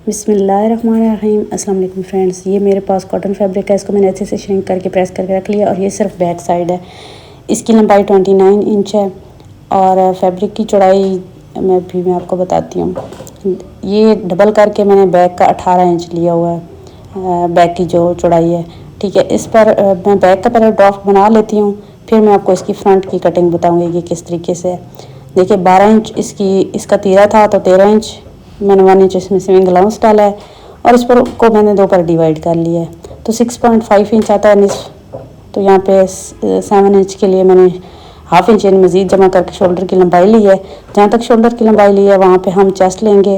बिस्मिल्लाहिर्रहमानिर्रहीम। अस्सलाम वालेकुम फ्रेंड्स, ये मेरे पास कॉटन फैब्रिक है। इसको मैंने अच्छे से श्रिंक करके प्रेस करके रख लिया और ये सिर्फ बैक साइड है। इसकी लंबाई 29 इंच है और फैब्रिक की चौड़ाई मैं आपको बताती हूँ। ये डबल करके मैंने बैक का 18 इंच लिया हुआ है, बैक की जो चौड़ाई है। ठीक है, इस पर मैं बैक का पहले ड्राफ्ट बना लेती हूँ, फिर मैं आपको इसकी फ्रंट की कटिंग बताऊँगी कि किस तरीके से है। देखिए 12 इंच इसका तीरा था, तो 13 इंच मैंने 1 इंच इसमें स्विंग अलाउंस डाला है और इस पर को मैंने 2 पर डिवाइड कर लिया है, तो 6.5 इंच आता है निस्फ। तो यहाँ पे 7 इंच के लिए मैंने हाफ इंच यानी मज़ीद जमा करके शोल्डर की लंबाई ली है। जहाँ तक शोल्डर की लंबाई ली है वहाँ पे हम चेस्ट लेंगे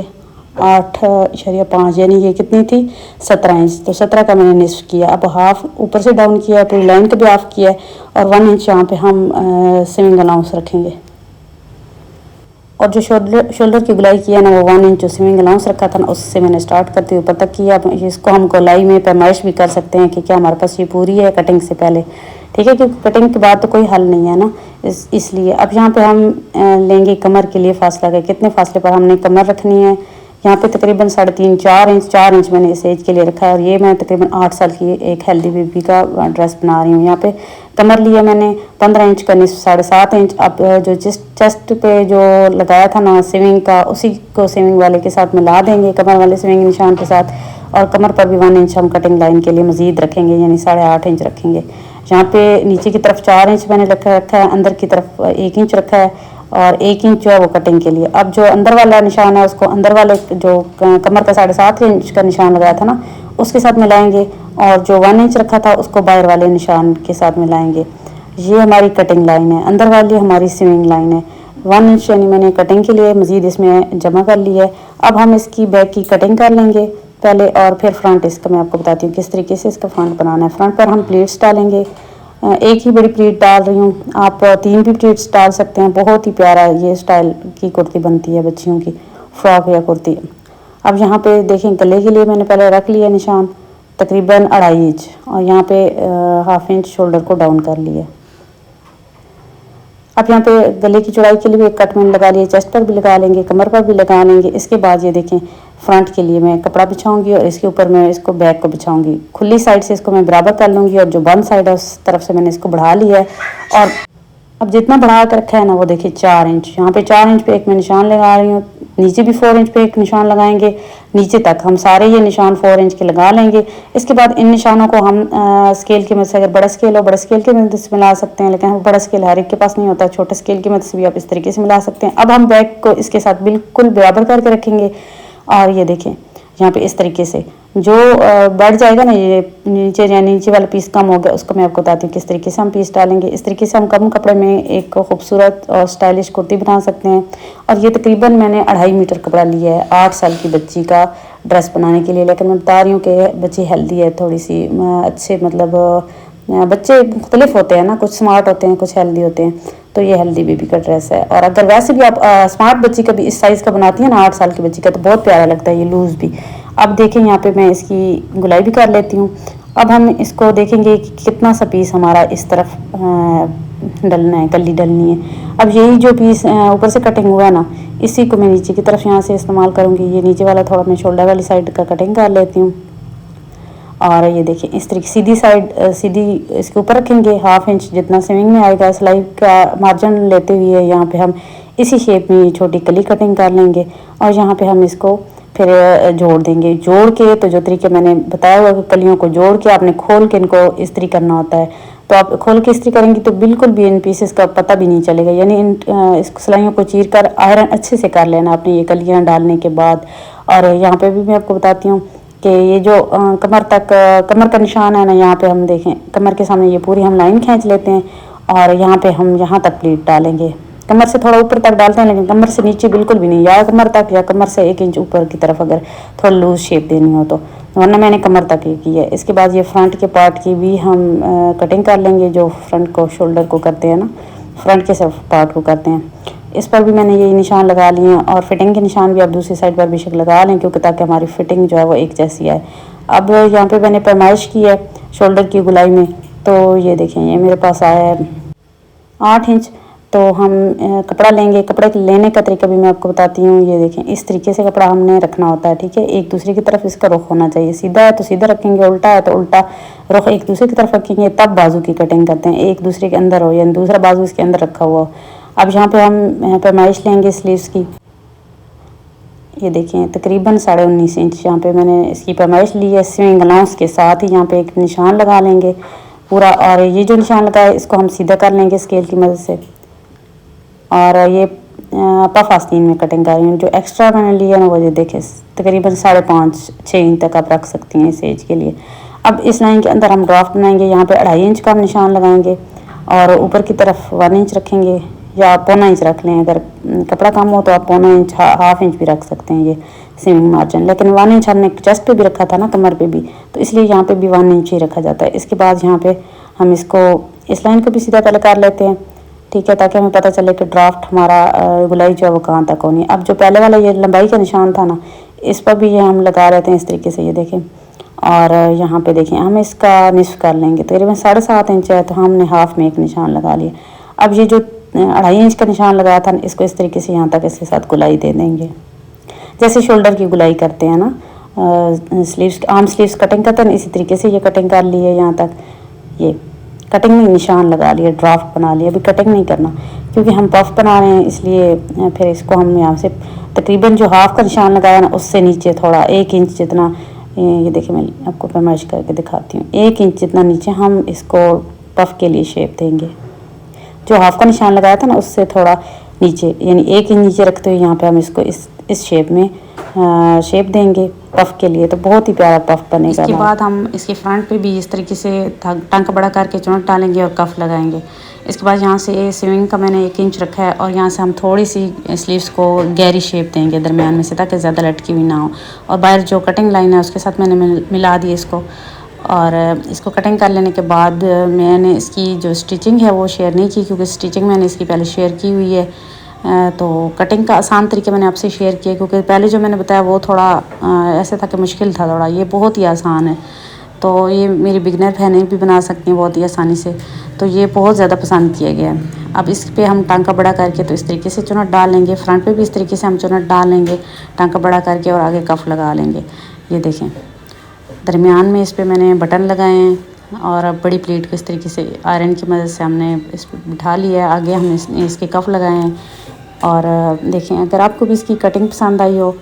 8.5, यानी ये कितनी थी 17 इंच, तो 17 का मैंने निस्फ किया। अब हाफ ऊपर से डाउन किया, पूरी लाइन को भी हाफ किया है और 1 इंच यहाँ पे हम स्विंग अलाउंस रखेंगे। और जो शोल्डर की गुलाई की है ना, वो 1 इंच जो स्विंग अलाउंस रखा था ना, उससे मैंने स्टार्ट करते हुए ऊपर तक किया। अब इसको हम गोलाई में पैमाइश भी कर सकते हैं कि क्या हमारे पास ये पूरी है कटिंग से पहले। ठीक है, क्योंकि कटिंग के बाद तो कोई हल नहीं है ना, इसलिए अब यहाँ पे हम लेंगे कमर के लिए फासला का। कितने फासले पर हमने कमर रखनी है, यहाँ पे तकरीबन 3.5 4 इंच मैंने इस एज के लिए रखा है। और ये मैं तकरीबन 8 साल की एक हेल्दी बेबी का ड्रेस बना रही हूँ। यहाँ पे कमर लिया मैंने 15 इंच का निस्फ 7.5 इंच। अब जो चेस्ट पे जो लगाया था ना स्विंग का, उसी को स्विंग वाले के साथ मिला देंगे, कमर वाले स्विंग निशान के साथ। और कमर पर भी 1 इंच हम कटिंग लाइन के लिए मज़ीद रखेंगे, यानी 8.5 इंच रखेंगे। यहाँ पे नीचे की तरफ 4 इंच मैंने रखा है, अंदर की तरफ 1 इंच रखा है और 1 इंच जो है वो कटिंग के लिए। अब जो अंदर वाला निशान है उसको अंदर वाले जो कमर का 7.5 इंच का निशान लगाया था ना, उसके साथ मिलाएंगे और जो 1 इंच रखा था उसको बाहर वाले निशान के साथ मिलाएंगे। ये हमारी कटिंग लाइन है, अंदर वाली हमारी स्विंग लाइन है। 1 इंच यानी मैंने कटिंग के लिए मज़ीद इसमें जमा कर ली है। अब हम इसकी बैक की कटिंग कर लेंगे पहले और फिर फ्रंट इसका मैं आपको बताती हूँ किस तरीके से इसका फ्रंट बनाना है। फ्रंट पर हम प्लीट्स डालेंगे, एक ही बड़ी प्लीट डाल रही हूँ, आप 3 भी प्लीट्स डाल सकते हैं। बहुत ही प्यारा ये स्टाइल की कुर्ती बनती है बच्चियों की, फ्रॉक या कुर्ती। अब यहाँ पे देखें गले के लिए मैंने पहले रख लिया निशान तकरीबन 2.5 इंच और यहाँ पे हाफ इंच शोल्डर को डाउन कर लिया। अब यहाँ पे गले की चौड़ाई के लिए भी एक कट मैंने लगा लिया, चेस्ट पर भी लगा लेंगे, कमर पर भी लगा लेंगे। इसके बाद ये देखें फ्रंट के लिए मैं कपड़ा बिछाऊंगी और इसके ऊपर मैं इसको बैक को बिछाऊंगी। खुली साइड से इसको मैं बराबर कर लूँगी और जो बंद साइड है उस तरफ से मैंने इसको बढ़ा लिया है। और अब जितना बढ़ा कर रखा है ना वो देखिए 4 इंच, यहाँ पे 4 इंच पे एक मैं निशान लगा रही हूँ, नीचे भी 4 इंच पे एक निशान लगाएंगे, नीचे तक हम सारे ये निशान 4 इंच के लगा लेंगे। इसके बाद इन निशानों को हम स्केल की मदद से, अगर बड़ा स्केल हो बड़ा स्केल की मदद से मिला सकते हैं, लेकिन बड़ा स्केल हर एक के पास नहीं होता, छोटे स्केल की मदद से भी आप इस तरीके से मिला सकते हैं। अब हम बैक को इसके साथ बिल्कुल बराबर करके रखेंगे और ये देखें यहाँ पे इस तरीके से जो बढ़ जाएगा ना, ये नीचे यानी नीचे वाला पीस कम हो गया, उसको मैं आपको बताती हूँ किस तरीके से हम पीस डालेंगे। इस तरीके से हम कम कपड़े में एक खूबसूरत और स्टाइलिश कुर्ती बना सकते हैं। और ये तकरीबन मैंने 2.5 मीटर कपड़ा लिया है 8 साल की बच्ची का ड्रेस बनाने के लिए। लेकिन मैं बता रही हूँ कि बच्ची हेल्दी है थोड़ी सी, अच्छे मतलब बच्चे मुख्तलिफ होते हैं ना, कुछ स्मार्ट होते हैं कुछ हेल्दी होते हैं, तो ये हेल्दी बेबी का ड्रेस है। और अगर वैसे भी आप स्मार्ट बच्ची का भी इस साइज़ का बनाती हैं ना 8 साल की बच्ची का, तो बहुत प्यारा लगता है ये लूज़ भी। अब देखें यहाँ पे मैं इसकी गुलाई भी कर लेती हूँ। अब हम इसको देखेंगे कि कितना सा पीस हमारा इस तरफ डलना है, कली डलनी है। अब यही जो पीस ऊपर से कटिंग हुआ है ना, इसी को मैं नीचे की तरफ यहाँ से इस्तेमाल करूँगी। ये नीचे वाला थोड़ा मैं शोल्डर वाली साइड का कटिंग कर लेती हूँ और ये देखिए इस तरीके सीधी साइड सीधी इसके ऊपर रखेंगे। हाफ इंच जितना स्विंग में आएगा सिलाई का मार्जिन लेते हुए यहाँ पे हम इसी शेप में छोटी कली कटिंग कर लेंगे और यहाँ पे हम इसको फिर जोड़ देंगे। जोड़ के तो जो तरीके मैंने बताया हुआ कि कलियों को जोड़ के आपने खोल के इनको इस्त्री करना होता है, तो आप खोल के इस्त्री करेंगी तो बिल्कुल भी इन पीसेस का पता भी नहीं चलेगा, यानी इन इस सिलाइयों को चीर कर आयरन अच्छे से कर लेना आपने ये कलियाँ डालने के बाद। और यहाँ पे भी मैं आपको बताती हूँ कि ये जो कमर तक कमर का निशान है ना, यहाँ पे हम देखें कमर के सामने ये पूरी हम लाइन खींच लेते हैं और यहाँ पे हम यहाँ तक प्लीट डालेंगे। कमर से थोड़ा ऊपर तक डालते हैं लेकिन कमर से नीचे बिल्कुल भी नहीं, या कमर तक या कमर से 1 इंच ऊपर की तरफ अगर थोड़ा लूज शेप देनी हो तो, वरना मैंने कमर तक ही की है। इसके बाद ये फ्रंट के पार्ट की भी हम कटिंग कर लेंगे, जो फ्रंट को शोल्डर को करते हैं ना, फ्रंट के सब पार्ट को करते हैं। इस पर भी मैंने ये निशान लगा लिए हैं और फिटिंग के निशान भी आप दूसरी साइड पर बेशक लगा लें, क्योंकि ताकि हमारी फिटिंग जो है वो एक जैसी आए। अब यहाँ पे मैंने पैमाइश की है शोल्डर की गुलाई में, तो ये देखें ये मेरे पास आया है 8 इंच। तो हम कपड़ा लेंगे। कपड़े लेने का तरीका भी मैं आपको बताती हूँ। ये देखें, इस तरीके से कपड़ा हमने रखना होता है, ठीक है। एक दूसरे की तरफ इसका रुख होना चाहिए। सीधा है तो सीधा रखेंगे, उल्टा है तो उल्टा रुख एक दूसरे की तरफ रखेंगे, तब बाजू की कटिंग करते हैं। एक दूसरे के अंदर हो, यानी दूसरा बाजू इसके अंदर रखा हुआ हो। अब यहाँ पे हम पैमाइश लेंगे स्लीव्स की। ये देखें, तकरीबन 19.5 इंच यहाँ पे मैंने इसकी पैमाइश ली है। स्विंग अलाउंस के साथ ही यहाँ पे एक निशान लगा लेंगे पूरा, और ये जो निशान लगा है इसको हम सीधा कर लेंगे स्केल की मदद से। और ये पफ आस्तीन में कटिंग कर रही हूँ। जो एक्स्ट्रा मैंने लिया है ना, वो ये देखें तकरीबन 5.5-6 इंच तक आप रख सकती हैं इस एज के लिए। अब इस लाइन के अंदर हम ड्राफ्ट बनाएंगे। यहाँ पे 2.5 इंच का हम निशान लगाएंगे और ऊपर की तरफ 1 इंच रखेंगे, या 1.25 इंच रख लें। अगर कपड़ा कम हो तो आप 1.25 इंच, हाफ इंच भी रख सकते हैं ये सीमिंग मार्जिन। लेकिन 1 इंच हमने चेस्ट पे भी रखा था ना, कमर पे भी, तो इसलिए यहाँ पे भी 1 इंच ही रखा जाता है। इसके बाद यहाँ पे हम इसको इस लाइन को भी सीधा पहले कर लेते हैं, ठीक है, ताकि हमें पता चले कि ड्राफ्ट हमारा गुलाई जो है वो कहाँ तक होनी है। अब जो पहले वाला ये लंबाई का निशान था ना, इस पर भी ये हम लगा रहते हैं इस तरीके से, ये देखें। और यहाँ पे देखें, हम इसका निस्फ कर लेंगे, तकरीबन 7.5 इंच है, तो हमने हाफ में एक निशान लगा लिया। अब ये जो 2.5 इंच का निशान लगाया था, इसको इस तरीके से यहाँ तक इसके साथ गुलाई दे देंगे, जैसे शोल्डर की गुलाई करते हैं ना, स्लीव्स, आर्म स्लीव्स कटिंग करते हैं, इसी तरीके से ये कटिंग कर ली है। यहाँ तक ये कटिंग में निशान लगा लिया, ड्राफ्ट बना लिया। अभी कटिंग नहीं करना क्योंकि हम पफ बना रहे हैं, इसलिए फिर इसको हम यहाँ से तकरीबन जो हाफ का निशान लगाया ना, उससे नीचे थोड़ा 1 इंच जितना, ये देखिए मैं आपको पैमाइश करके दिखाती हूँ, 1 इंच जितना नीचे हम इसको पफ के लिए शेप देंगे। जो हाफ का निशान लगाया था ना, उससे थोड़ा नीचे, यानी 1 इंच नीचे रखते हुए यहाँ पे हम इसको इस शेप में शेप देंगे पफ के लिए, तो बहुत ही प्यारा पफ बनेगा। इसके बाद हम इसके फ्रंट पे भी इस तरीके से टंक बड़ा करके चुनट डालेंगे और कफ लगाएंगे। इसके बाद यहाँ से स्विंग का मैंने 1 इंच रखा है, और यहाँ से हम थोड़ी सी स्लीव्स को गहरी शेप देंगे दरमियान में से, ताकि ज़्यादा लटकी हुई ना हो। और बाहर जो कटिंग लाइन है उसके साथ मैंने मिला दी इसको, और इसको कटिंग कर लेने के बाद मैंने इसकी जो स्टिचिंग है वो शेयर नहीं की, क्योंकि स्टिचिंग मैंने इसकी पहले शेयर की हुई है। तो कटिंग का आसान तरीके मैंने आपसे शेयर किया, क्योंकि पहले जो मैंने बताया वो थोड़ा ऐसे था कि मुश्किल था थोड़ा, ये बहुत ही आसान है। तो ये मेरी बिगनर बहनें भी बना सकती हैं बहुत ही आसानी से, तो ये बहुत ज़्यादा पसंद किया गया है। अब इस पे हम टांका बड़ा करके तो इस तरीके से चुनट डाल लेंगे, फ्रंट पे भी इस तरीके से हम चुनट डाल लेंगे टांका बड़ा करके, और आगे कफ लगा लेंगे। ये देखें, दरमियान में इस पर मैंने बटन लगाए हैं, और बड़ी प्लेट को इस तरीके से आयरन की मदद से हमने इस पर बिठा लिया है। आगे हमने इसके कफ लगाए हैं। और देखें, अगर आपको भी इसकी कटिंग पसंद आई हो,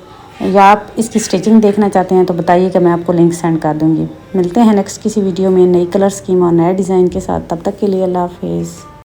या आप इसकी स्टिचिंग देखना चाहते हैं, तो बताइए कि मैं आपको लिंक सेंड कर दूँगी। मिलते हैं नेक्स्ट किसी वीडियो में नई कलर स्कीम और नए डिज़ाइन के साथ। तब तक के लिए अल्लाह हाफिज़।